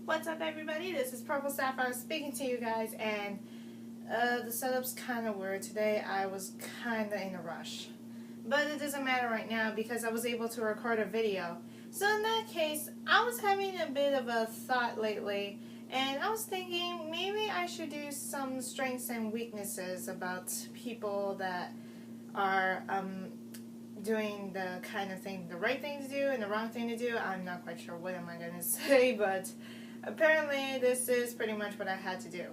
What's up, everybody? This is Purple Sapphire speaking to you guys, and the setup's kind of weird today. I was kind of in a rush, but it doesn't matter right now because I was able to record a video. So in that case, I was having a bit of a thought lately, and I was thinking maybe I should do some strengths and weaknesses about people that are doing the kind of thing, the right thing to do and the wrong thing to do. I'm not quite sure what am I going to say, but apparently this is pretty much what I had to do.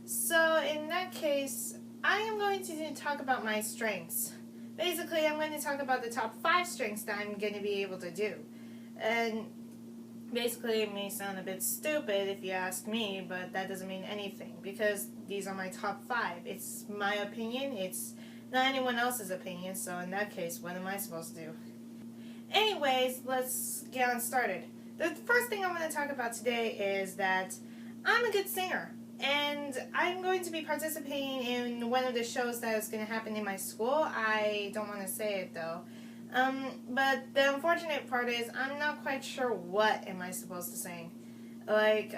So in that case, I am going to talk about my strengths. Basically, I'm going to talk about the top 5 strengths that I'm going to be able to do. And basically, it may sound a bit stupid if you ask me, but that doesn't mean anything because these are my top 5. It's my opinion. It's not anyone else's opinion, so in that case, what am I supposed to do? Anyways, let's get on started. The first thing I'm going to talk about today is that I'm a good singer, and I'm going to be participating in one of the shows that is going to happen in my school. I don't want to say it though. But the unfortunate part is I'm not quite sure what am I supposed to sing. I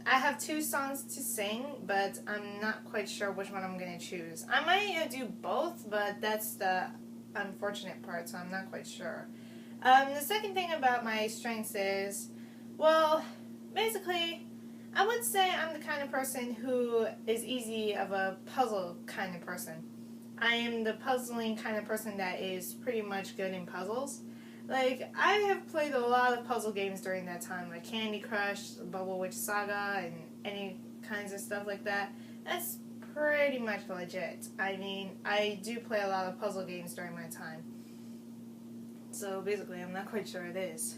have 2 songs to sing, but I'm not quite sure which one I'm going to choose. I might do both, but that's the unfortunate part, so I'm not quite sure. The second thing about my strengths is, well, basically, I would say I'm the kind of person who is easy of a puzzle kind of person. I am the puzzling kind of person that is pretty much good in puzzles. I have played a lot of puzzle games during that time, like Candy Crush, Bubble Witch Saga, and any kinds of stuff like that. That's pretty much legit. I mean, I do play a lot of puzzle games during my time. So basically, I'm not quite sure it is.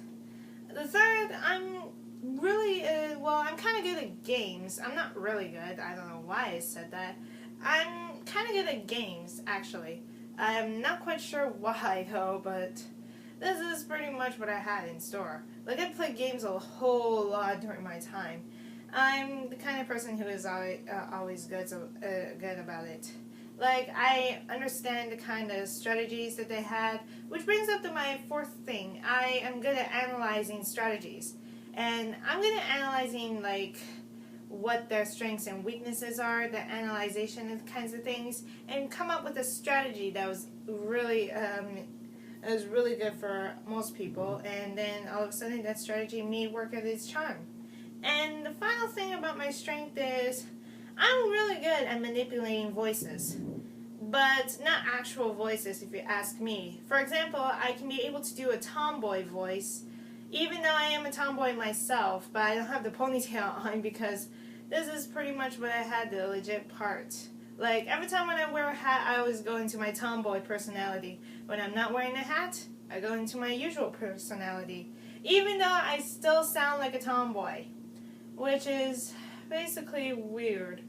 The third, I'm really, I'm kind of good at games. I'm not really good. I don't know why I said that. I'm kind of good at games, actually. I'm not quite sure why, though, but this is pretty much what I had in store. I played games a whole lot during my time. I'm the kind of person who is always good about it. I understand the kind of strategies that they had, which brings up to my 4th thing. I am good at analyzing strategies. And I'm good at analyzing, what their strengths and weaknesses are, the analyzation of kinds of things, and come up with a strategy that was really good for most people, and then all of a sudden that strategy may work at its charm. And the final thing about my strength is I'm really good at manipulating voices, but not actual voices if you ask me. For example, I can be able to do a tomboy voice, even though I am a tomboy myself, but I don't have the ponytail on because this is pretty much what I had, the legit part. Every time when I wear a hat, I always go into my tomboy personality. When I'm not wearing a hat, I go into my usual personality, even though I still sound like a tomboy, which is basically weird.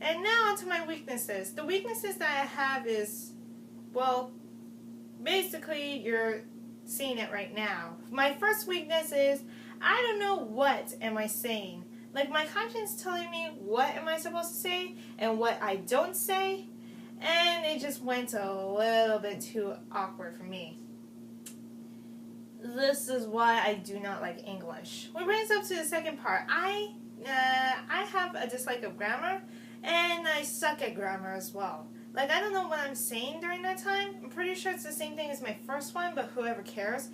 And now to my weaknesses. The weaknesses that I have is, well, basically you're seeing it right now. My first weakness is I don't know what am I saying. My conscience telling me what am I supposed to say and what I don't say, and it just went a little bit too awkward for me. This is why I do not like English. Which brings up to the second part. I have a dislike of grammar, and I suck at grammar as well. I don't know what I'm saying during that time. I'm pretty sure it's the same thing as my first one, but whoever cares.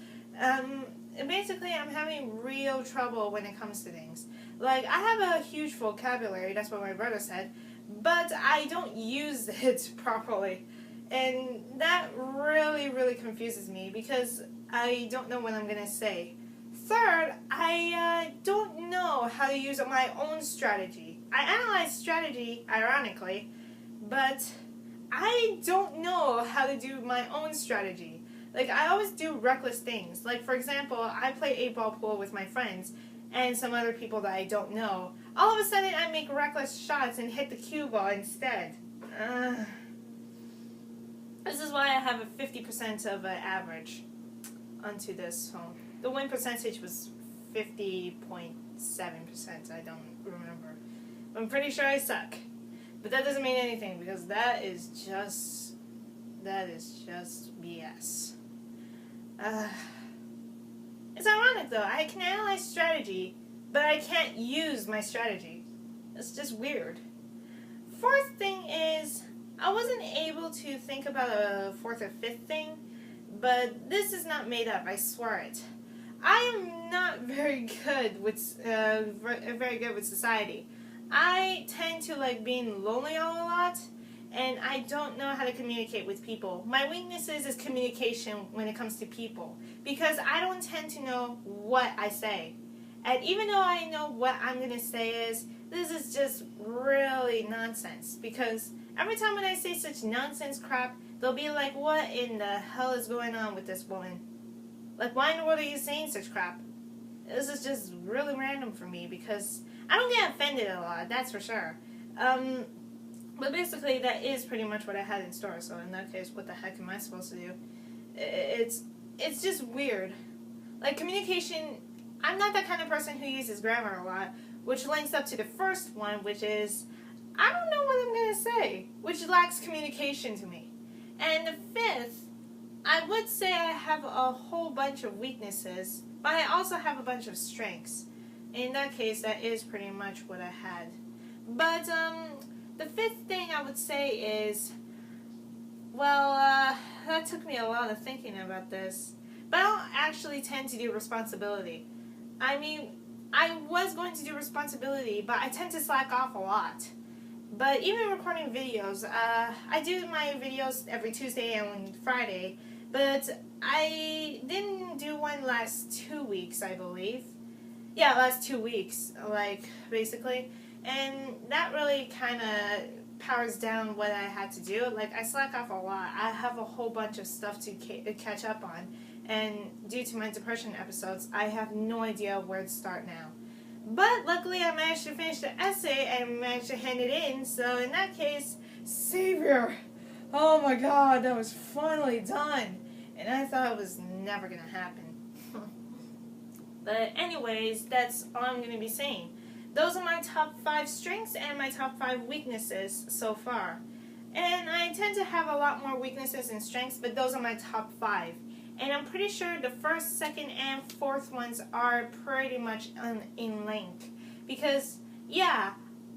Basically, I'm having real trouble when it comes to things. I have a huge vocabulary, that's what my brother said, but I don't use it properly. And that really, really confuses me because I don't know what I'm going to say. Third, I don't know how to use my own strategy. I analyze strategy, ironically, but I don't know how to do my own strategy. I always do reckless things. For example, I play 8-ball pool with my friends and some other people that I don't know. All of a sudden, I make reckless shots and hit the cue ball instead. This is why I have a 50% of an average onto this home. The win percentage was 50.7%. I don't remember. I'm pretty sure I suck. But that doesn't mean anything because that is just BS. It's ironic though. I can analyze strategy, but I can't use my strategy. It's just weird. Fourth thing is, I wasn't able to think about a fourth or fifth thing, but this is not made up, I swear it. I am not very good with society. I tend to like being lonely a lot, and I don't know how to communicate with people. My weaknesses is communication when it comes to people, because I don't tend to know what I say. And even though I know what I'm going to say is, this is just really nonsense, because every time when I say such nonsense crap, they'll be like, what in the hell is going on with this woman? Like, why in the world are you saying such crap? This is just really random for me, because I don't get offended a lot, that's for sure. But basically, that is pretty much what I had in store, so in that case, what the heck am I supposed to do? It's just weird. Like, communication, I'm not that kind of person who uses grammar a lot, which links up to the first one, which is, I don't know what I'm going to say, which lacks communication to me. And the fifth, I would say I have a whole bunch of weaknesses, but I also have a bunch of strengths. In that case, that is pretty much what I had. But, the fifth thing I would say is, well, that took me a lot of thinking about this, but I don't actually tend to do responsibility. I mean, I was going to do responsibility, but I tend to slack off a lot. But even recording videos, I do my videos every Tuesday and Friday, but I didn't do one last 2 weeks, I believe. Yeah, last 2 weeks, like, basically. And that really kind of powers down what I had to do. Like, I slack off a lot. I have a whole bunch of stuff to catch up on. And due to my depression episodes, I have no idea where to start now. But luckily, I managed to finish the essay and managed to hand it in. So in that case, Savior! Oh my God, that was finally done. And I thought it was never going to happen. But anyways, that's all I'm going to be saying. Those are my top 5 strengths and my top 5 weaknesses so far. And I tend to have a lot more weaknesses and strengths, but those are my top 5. And I'm pretty sure the first, second, and fourth ones are pretty much in length. Because, yeah,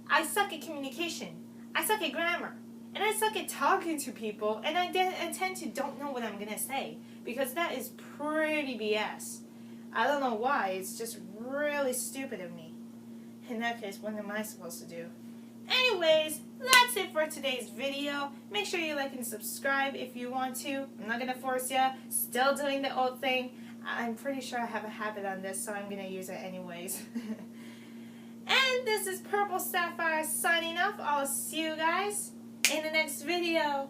I suck at communication. I suck at grammar. And I suck at talking to people. And I tend to don't know what I'm going to say. Because that is pretty BS. I don't know why. It's just really stupid of me. In that case, what am I supposed to do? Anyways, that's it for today's video. Make sure you like and subscribe if you want to. I'm not going to force you. Still doing the old thing. I'm pretty sure I have a habit on this, so I'm going to use it anyways. And this is Purple Sapphire signing off. I'll see you guys in the next video.